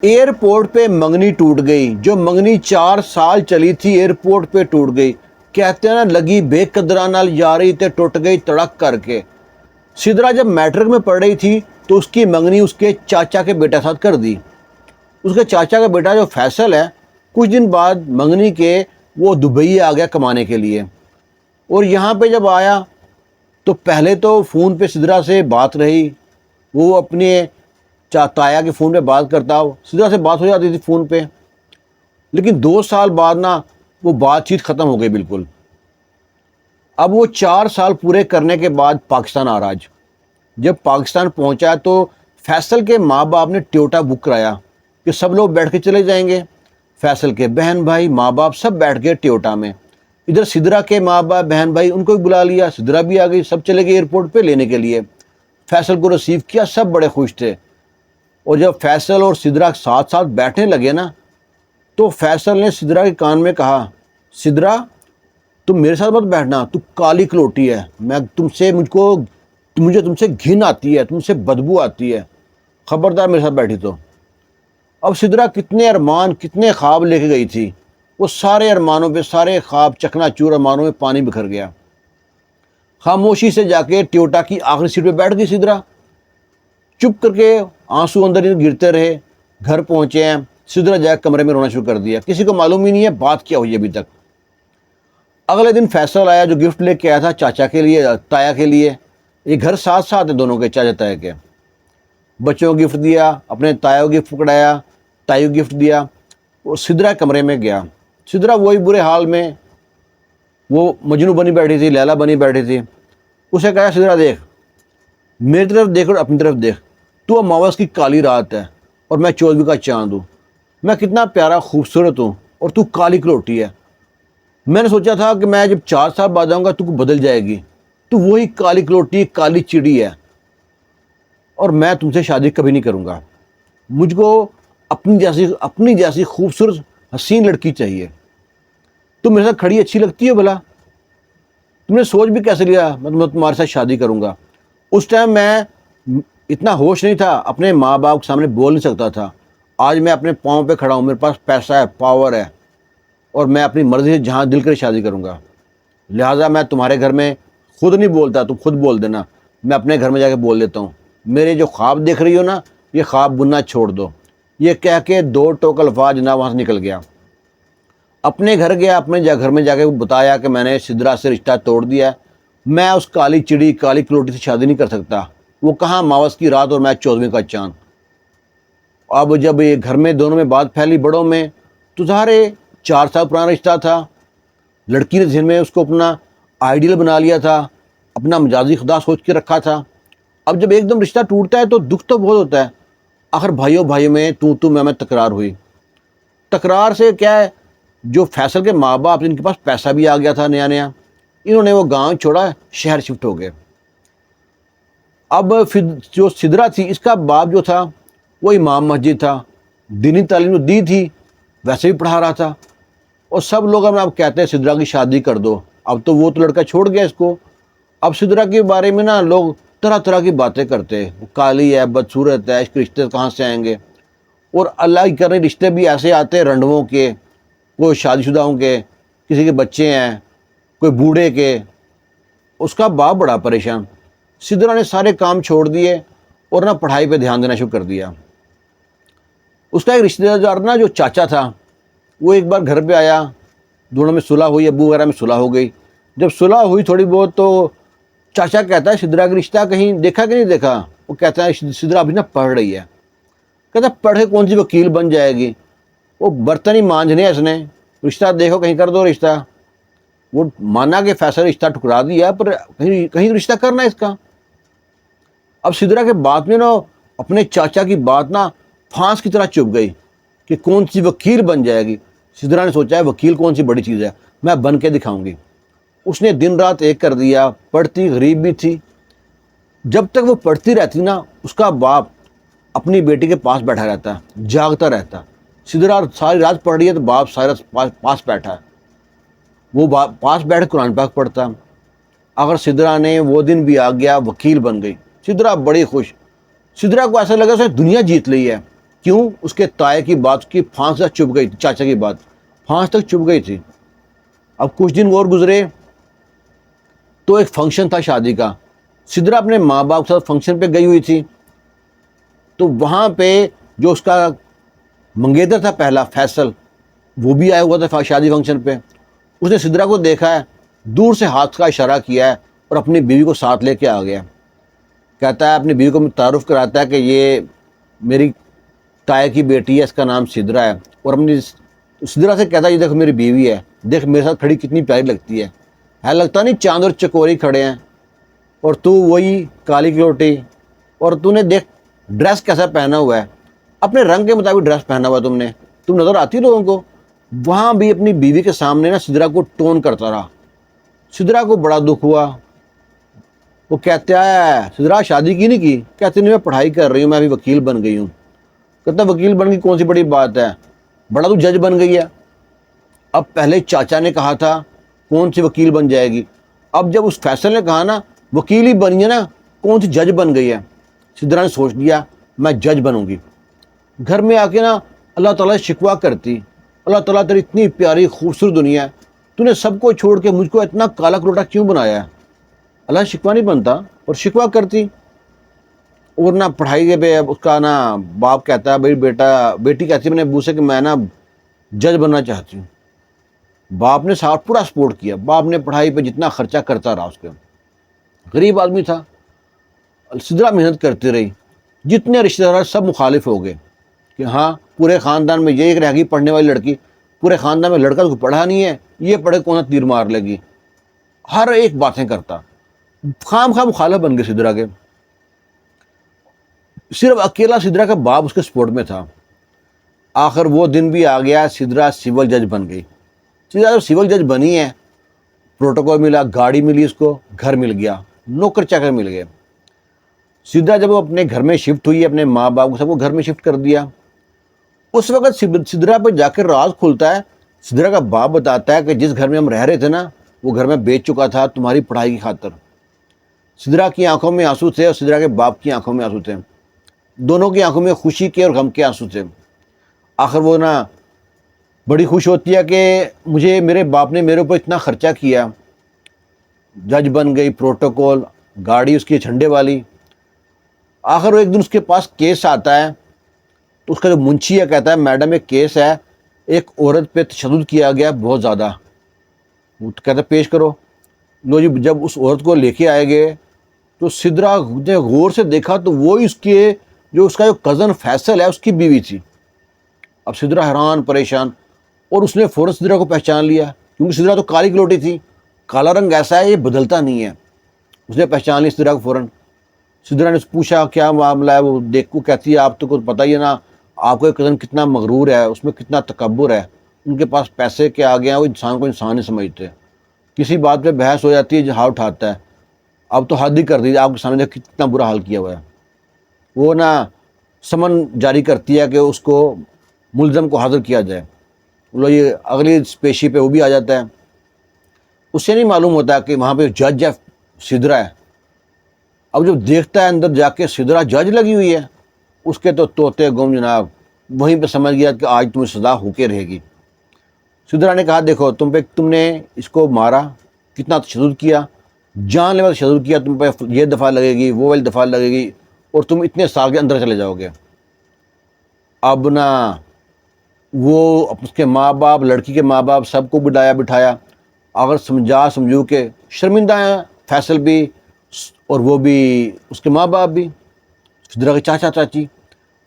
Airport پہ منگنی ٹوٹ گئی، جو منگنی 4 سال چلی تھی ایئرپورٹ پہ ٹوٹ گئی۔ کہتے ہیں نا لگی بے قدراں نال یاری تے ٹوٹ گئی تڑک کر کے۔ سدرا جب میٹرک میں پڑھ رہی تھی تو اس کی منگنی اس کے چاچا کے بیٹا ساتھ کر دی۔ اس کے چاچا کا بیٹا جو فیصل ہے، کچھ دن بعد منگنی کے وہ دبئی آ گیا کمانے کے لیے، اور یہاں پہ جب آیا تو پہلے تو فون پہ سدرا سے بات رہی، وہ اپنے تایا کے فون پہ بات کرتا، سدرا سے بات ہو جاتی تھی فون پہ، لیکن 2 سال بعد نا وہ بات چیت ختم ہو گئی بالکل۔ اب وہ 4 سال پورے کرنے کے بعد پاکستان آ رہا۔ جب پاکستان پہنچا تو فیصل کے ماں باپ نے ٹیوٹا بک کرایا کہ سب لوگ بیٹھ کے چلے جائیں گے، فیصل کے بہن بھائی ماں باپ سب بیٹھ گئے ٹیوٹا میں۔ ادھر سدرا کے ماں باپ بہن بھائی ان کو بھی بلا لیا، سدرا بھی آ گئی، سب چلے گئے ایئرپورٹ پہ لینے کے لیے۔ فیصل کو ریسیو کیا، سب بڑے خوش تھے، اور جب فیصل اور سدرا ساتھ ساتھ بیٹھنے لگے نا تو فیصل نے سدرا کے کان میں کہا، سدرا تم میرے ساتھ مت بیٹھنا، تو کالی کلوٹی ہے، مجھے تم سے گھن آتی ہے، تم سے بدبو آتی ہے، خبردار میرے ساتھ بیٹھی تو۔ اب سدرا کتنے ارمان کتنے خواب لے کے گئی تھی، وہ سارے ارمانوں پہ سارے خواب چکنا چور ارمانوں میں پانی بکھر گیا۔ خاموشی سے جا کے ٹیوٹا کی آخری سیٹ پہ بیٹھ گئی سدرا، چپ کر کے آنسو اندر ہی گرتے رہے۔ گھر پہنچے ہیں، سدرا جا کے کمرے میں رونا شروع کر دیا، کسی کو معلوم ہی نہیں ہے بات کیا ہوئی ابھی تک۔ اگلے دن فیصل آیا جو گفٹ لے کے آیا تھا چاچا کے لیے، تایا کے لیے۔ یہ گھر ساتھ ساتھ ہیں دونوں کے، چاچا تایا کے۔ بچوں کو گفٹ دیا، اپنے تایا کو گفٹ پکڑایا، تائی کو گفٹ دیا، وہ سدرا کمرے میں گیا۔ سدرا وہی برے حال میں، وہ مجنو بنی بیٹھی تھی، لیلا بنی بیٹھی تھی۔ اسے کہا، سدرا دیکھ، میری طرف دیکھ اور اپنی طرف دیکھ، تو اماوس کی کالی رات ہے اور میں 14ویں کا چاند ہوں، میں کتنا پیارا خوبصورت ہوں اور تو کالی کلوٹی ہے۔ میں نے سوچا تھا کہ میں جب 4 سال بعد آؤں گا تو بدل جائے گی، تو وہی کالی کلوٹی کالی چڑی ہے، اور میں تم سے شادی کبھی نہیں کروں گا۔ مجھ کو اپنی جیسی خوبصورت حسین لڑکی چاہیے۔ تم میرے ساتھ کھڑی اچھی لگتی ہے بھلا؟ تم نے سوچ بھی کیسے لیا میں تمہارے ساتھ شادی کروں گا؟ اس ٹائم میں اتنا ہوش نہیں تھا، اپنے ماں باپ کے سامنے بول نہیں سکتا تھا۔ آج میں اپنے پاؤں پہ کھڑا ہوں، میرے پاس پیسہ ہے، پاور ہے، اور میں اپنی مرضی سے جہاں دل کرے شادی کروں گا۔ لہٰذا میں تمہارے گھر میں خود نہیں بولتا، تم خود بول دینا، میں اپنے گھر میں جا کے بول دیتا ہوں، میرے جو خواب دیکھ رہی ہو نا یہ خواب بننا چھوڑ دو۔ یہ کہہ کے 2 ٹوک الفاظ جناب وہاں سے نکل گیا۔ اپنے گھر گیا، اپنے گھر میں جا کے بتایا کہ میں نے سدرا سے رشتہ توڑ دیا ہے، میں اس کالی چڑی کالی کلوٹی سے شادی نہیں کر سکتا، وہ کہاں اماوس کی رات اور میں 14ویں کا چاند۔ اب جب یہ گھر میں دونوں میں بات پھیلی بڑوں میں، تو ظاہر 4 سال پرانا رشتہ تھا، لڑکی نے ذہن میں اس کو اپنا آئیڈیل بنا لیا تھا، اپنا مجازی خدا سوچ کے رکھا تھا۔ اب جب ایک دم رشتہ ٹوٹتا ہے تو دکھ تو بہت ہوتا ہے۔ آخر بھائیوں میں تو میں تکرار ہوئی۔ تکرار سے کیا ہے، جو فیصل کے ماں باپ جن کے پاس پیسہ بھی آ گیا تھا نیا، انہوں نے وہ گاؤں چھوڑا، شہر شفٹ ہو گئے۔ اب پھر جو سدرا تھی، اس کا باپ جو تھا وہ امام مسجد تھا، دینی تعلیم دی تھی، ویسے بھی پڑھا رہا تھا، اور سب لوگ اب کہتے ہیں سدرا کی شادی کر دو۔ اب تو وہ تو لڑکا چھوڑ گیا اس کو، اب سدرا کے بارے میں نا لوگ طرح طرح کی باتیں کرتے ہیں، وہ کالی ہے، بدصورت ہے، اس کے رشتے کہاں سے آئیں گے، اور اللہ کی کرنے رشتے بھی ایسے آتے ہیں رنڈووں کے، کوئی شادی شدہوں کے، کسی کے بچے ہیں، کوئی بوڑھے کے۔ اس کا باپ بڑا پریشان۔ سدرا نے سارے کام چھوڑ دیے اور نہ پڑھائی پہ دھیان دینا شروع کر دیا۔ اس کا ایک رشتہ دار نا جو چاچا تھا، وہ ایک بار گھر پہ آیا، دونوں میں صلح ہوئی، ابو وغیرہ میں صلح ہو گئی۔ جب صلح ہوئی تھوڑی بہت تو چاچا کہتا ہے سدرا کا رشتہ کہیں دیکھا کہ نہیں دیکھا؟ وہ کہتا ہے سدرا ابھی نا پڑھ رہی ہے۔ کہتا ہے پڑھ کے کون سی وکیل بن جائے گی، وہ برتن ہی مانجنے اس نے، رشتہ دیکھو کہیں کر دو رشتہ۔ وہ مانا کہ فیصلہ رشتہ ٹھکرا دیا، پر کہیں رشتہ کرنا اس کا۔ اب سدرا کے بات میں نا اپنے چاچا کی بات نا پھانس کی طرح چپ گئی کہ کون سی وکیل بن جائے گی۔ سدرا نے سوچا ہے وکیل کون سی بڑی چیز ہے، میں بن کے دکھاؤں گی۔ اس نے دن رات ایک کر دیا، پڑھتی، غریب بھی تھی۔ جب تک وہ پڑھتی رہتی نا، اس کا باپ اپنی بیٹی کے پاس بیٹھا رہتا، جاگتا رہتا۔ سدرا ساری رات پڑھ رہی ہے تو باپ ساری رات پاس بیٹھا ہے، وہ پاس بیٹھ قرآن پاک پڑھتا۔ اگر سدرا نے وہ دن بھی آ گیا، وکیل بن گئی، سدرا بڑی خوش۔ سدرا کو ایسا لگا اس نے دنیا جیت لی ہے۔ کیوں؟ اس کے تائے کی بات کی پھانس تک چپ گئی تھی، چاچا کی بات پھانس تک چپ گئی تھی۔ اب کچھ دن اور گزرے تو ایک فنکشن تھا شادی کا، سدرا اپنے ماں باپ کے ساتھ فنکشن پہ گئی ہوئی تھی، تو وہاں پہ جو اس کا منگیتر تھا پہلا، فیصل، وہ بھی آیا ہوا تھا شادی فنکشن پہ۔ اس نے سدرا کو دیکھا ہے، دور سے ہاتھ کا اشارہ کیا ہے اور اپنی بیوی کو ساتھ لے کے آ گیا۔ کہتا ہے اپنی بیوی کو تعارف کراتا ہے کہ یہ میری تائے کی بیٹی ہے، اس کا نام سدرا ہے، اور اپنی سدرا سے کہتا ہے یہ دیکھ میری بیوی ہے، دیکھ میرے ساتھ کھڑی کتنی پیاری لگتی ہے لگتا نہیں چاند اور چکوری کھڑے ہیں، اور تو وہی کالی کلوٹی، اور تو نے دیکھ ڈریس کیسا پہنا ہوا ہے، اپنے رنگ کے مطابق ڈریس پہنا ہوا ہے، تم نظر آتی لوگوں کو۔ وہاں بھی اپنی بیوی کے سامنے نا سدرا کو ٹون کرتا رہا۔ سدرا کو بڑا دکھ ہوا، وہ کہتا ہے سدرا شادی کی نہیں کی؟ کہتے نہیں میں پڑھائی کر رہی ہوں، میں ابھی وکیل بن گئی ہوں۔ کہتا وکیل بن گئی کون سی بڑی بات ہے، بڑا تو جج بن گئی ہے۔ اب پہلے چاچا نے کہا تھا کون سی وکیل بن جائے گی، اب جب اس فیصل نے کہا نا وکیل ہی بنی ہے نا، کون سی جج بن گئی ہے۔ سدرا نے سوچ لیا میں جج بنوں گی۔ گھر میں آ کے نا اللہ تعالیٰ سے شکوہ کرتی، اللہ تعالیٰ تیری اتنی پیاری خوبصورت دنیا ہے، تو نے سب کو چھوڑ کے مجھ کو اتنا کالا کلوٹا کیوں بنایا ہے؟ اللہ سے شکوہ نہیں بنتا، اور شکوہ کرتی۔ اور نہ پڑھائی کے پہ اس کا نا باپ کہتا ہے بھائی بیٹی کہتی ہے میں نے ابو سے کہ میں نا جج بننا چاہتی ہوں۔ باپ نے ساتھ پورا سپورٹ کیا، باپ نے پڑھائی پہ جتنا خرچہ کرتا رہا، اس کے غریب آدمی تھا، سدرا محنت کرتی رہی۔ جتنے رشتہ دار سب مخالف ہو گئے کہ ہاں پورے خاندان میں یہ ایک رہ گئی پڑھنے والی لڑکی، پورے خاندان میں لڑکا تو پڑھا نہیں ہے، یہ پڑھے کون سا تیر مار لے گی، ہر ایک باتیں کرتا، خام خواہ مخالف بن گئے سدرا کے۔ صرف اکیلا سدرا کا باپ اس کے سپورٹ میں تھا۔ آخر وہ دن بھی آ گیا، سدرا سول جج بن گئی۔ سدرا جب سول جج بنی ہے، پروٹوکول ملا، گاڑی ملی، اس کو گھر مل گیا، نوکر چاکر مل گئے۔ سدرا جب وہ اپنے گھر میں شفٹ ہوئی، اپنے ماں باپ کو سب کو گھر میں شفٹ کر دیا، اس وقت سدرا پہ جا کے راز کھلتا ہے۔ سدرا کا باپ بتاتا ہے کہ جس گھر میں ہم رہ رہے تھے نا، وہ گھر میں بیچ چکا تھا تمہاری پڑھائی کی خاطر۔ سدرا کی آنکھوں میں آنسو تھے اور سدرا کے باپ کی آنکھوں میں آنسو تھے، دونوں کی آنکھوں میں خوشی کے اور غم کے آنسو تھے۔ آخر وہ نا بڑی خوش ہوتی ہے کہ مجھے میرے باپ نے میرے اوپر اتنا خرچہ کیا، جج بن گئی، پروٹوکول، گاڑی اس کی جھنڈے والی۔ آخر وہ ایک دن اس کے پاس کیس آتا ہے، تو اس کا جو منشی ہے کہتا ہے میڈم ایک کیس ہے، ایک عورت پہ تشدد کیا گیا بہت زیادہ، وہ کہتا ہے پیش کرو۔ لو جی، جب اس عورت کو لے کے آئے گئے تو سدرا نے غور سے دیکھا تو وہ اس کا جو کزن فیصل ہے اس کی بیوی تھی۔ اب سدرا حیران پریشان، اور اس نے فوراً سدرا کو پہچان لیا، کیونکہ سدرا تو کالی کلوٹی تھی، کالا رنگ ایسا ہے یہ بدلتا نہیں ہے۔ اس نے پہچان لی سدرا کو فوراً۔ سدرا نے پوچھا کیا معاملہ ہے، وہ دیکھو کہتی ہے آپ تو کچھ پتہ ہی ہے نا، آپ کا کزن کتنا مغرور ہے، اس میں کتنا تکبر ہے، ان کے پاس پیسے کے آگے ہیں، وہ انسان کو انسان نہیں سمجھتے، کسی بات پہ بحث ہو جاتی ہے جہاں اٹھاتا ہے۔ اب تو حد ہی کر دی، آپ کے سامنے کتنا برا حال کیا ہوا ہے۔ وہ نا سمن جاری کرتی ہے کہ اس کو ملزم کو حاضر کیا جائے۔ لو یہ اگلی پیشی پہ وہ بھی آ جاتا ہے۔ اس سے نہیں معلوم ہوتا کہ وہاں پہ جج ہے سدرا ہے۔ اب جب دیکھتا ہے اندر جا کے سدرا جج لگی ہوئی ہے، اس کے تو طوطے گم جناب، وہیں پہ سمجھ گیا کہ آج تمہیں سزا ہو کے رہے گی۔ سدرا نے کہا دیکھو تم نے اس کو مارا، کتنا تشدد کیا، جان لیوا تشدد کیا، تم پہ یہ دفعہ لگے گی، وہ والی دفعہ لگے گی، اور تم اتنے سال کے اندر چلے جاؤ گے۔ اب نا وہ اس کے ماں باپ، لڑکی کے ماں باپ سب کو بٹھایا، اگر سمجھو کہ شرمندہ ہیں فیصل بھی، اور وہ بھی اس کے ماں باپ بھی، سدرا کے چاچا چاچی۔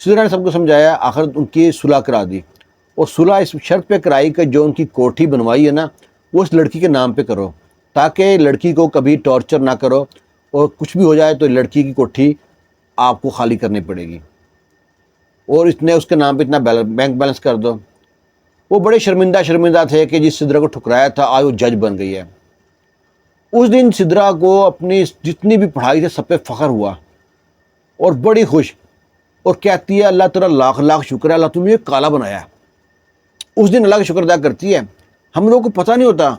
سدرا نے سب کو سمجھایا، آخر ان کی صلح کرا دی، اور صلح اس شرط پہ کرائی کہ جو ان کی کوٹھی بنوائی ہے نا وہ اس لڑکی کے نام پہ کرو، تاکہ لڑکی کو کبھی ٹارچر نہ کرو، اور کچھ بھی ہو جائے تو لڑکی کی کوٹھی آپ کو خالی کرنی پڑے گی، اور اس کے نام پہ اتنا بینک بیلنس کر دو۔ وہ بڑے شرمندہ تھے کہ جس سدرا کو ٹھکرایا تھا آج وہ جج بن گئی ہے۔ اس دن سدرا کو اپنی جتنی بھی پڑھائی تھی سب پہ فخر ہوا، اور بڑی خوش، اور کہتی ہے اللہ تیرا لاکھ لاکھ شکر ہے، اللہ تم نے کالا بنایا ہے۔ اس دن اللہ کا شکر ادا کرتی ہے۔ ہم لوگوں کو پتہ نہیں ہوتا،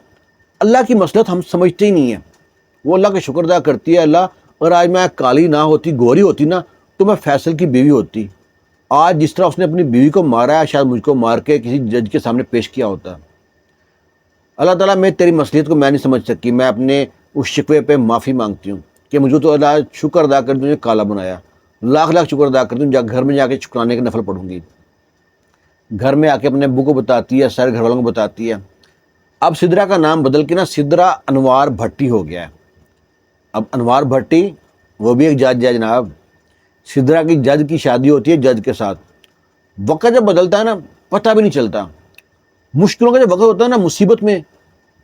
اللہ کی مصلحت ہم سمجھتے ہی نہیں ہیں۔ وہ اللہ کا شکر ادا کرتی ہے، اللہ اگر آج میں کالی نہ ہوتی، گوری ہوتی نا، تو میں فیصل کی بیوی ہوتی، آج جس طرح اس نے اپنی بیوی کو مارا ہے شاید مجھ کو مار کے کسی جج کے سامنے پیش کیا ہوتا۔ اللہ تعالیٰ میں تیری مصلحت کو میں نہیں سمجھ سکی، میں اپنے اس شکوے پہ معافی مانگتی ہوں کہ مجھے تو اللہ شکر ادا کر تجھے کالا بنایا، لاکھ لاکھ شکر ادا کرتی ہوں۔ گھر میں جا کے شکرانے کے نفل پڑھوں گی، گھر میں آ کے اپنے ابو کو بتاتی ہے، سارے گھر والوں کو بتاتی ہے۔ اب سدرا کا نام بدل کے نا سدرا انوار بھٹی ہو گیا ہے۔ اب انوار بھٹی وہ بھی ایک جج ہے جناب، سدرا کی جج کی شادی ہوتی ہے جج کے ساتھ۔ وقت جب بدلتا ہے نا پتہ بھی نہیں چلتا، مشکلوں کا جب وقت ہوتا ہے نا مصیبت میں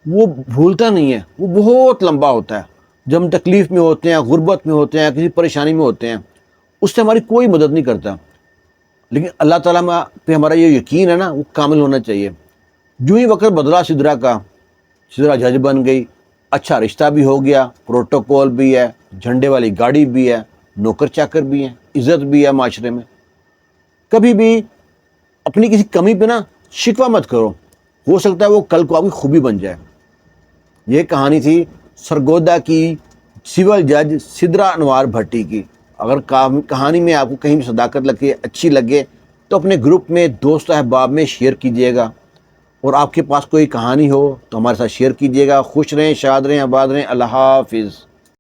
وہ بھولتا نہیں ہے، وہ بہت لمبا ہوتا ہے۔ جب ہم تکلیف میں ہوتے ہیں، غربت میں ہوتے ہیں، کسی پریشانی میں ہوتے ہیں، اس سے ہماری کوئی مدد نہیں کرتا، لیکن اللہ تعالیٰ پہ ہمارا یہ یقین ہے نا وہ کامل ہونا چاہیے۔ جو ہی وقت بدلا سدرا کا، سدرا جج بن گئی، اچھا رشتہ بھی ہو گیا، پروٹوکول بھی ہے، جھنڈے والی گاڑی بھی ہے، نوکر چاکر بھی ہیں، عزت بھی ہے معاشرے میں۔ کبھی بھی اپنی کسی کمی پہ نا شکوہ مت کرو، ہو سکتا ہے وہ کل کو آپ کی خوبی بن جائے۔ یہ کہانی تھی سرگودا کی سول جج سدرا انوار بھٹی کی۔ اگر کہانی میں آپ کو کہیں بھی صداقت لگے، اچھی لگے، تو اپنے گروپ میں دوست احباب میں شیئر کیجئے گا، اور آپ کے پاس کوئی کہانی ہو تو ہمارے ساتھ شیئر کیجئے گا۔ خوش رہیں، شاد رہیں، آباد رہیں۔ اللہ حافظ۔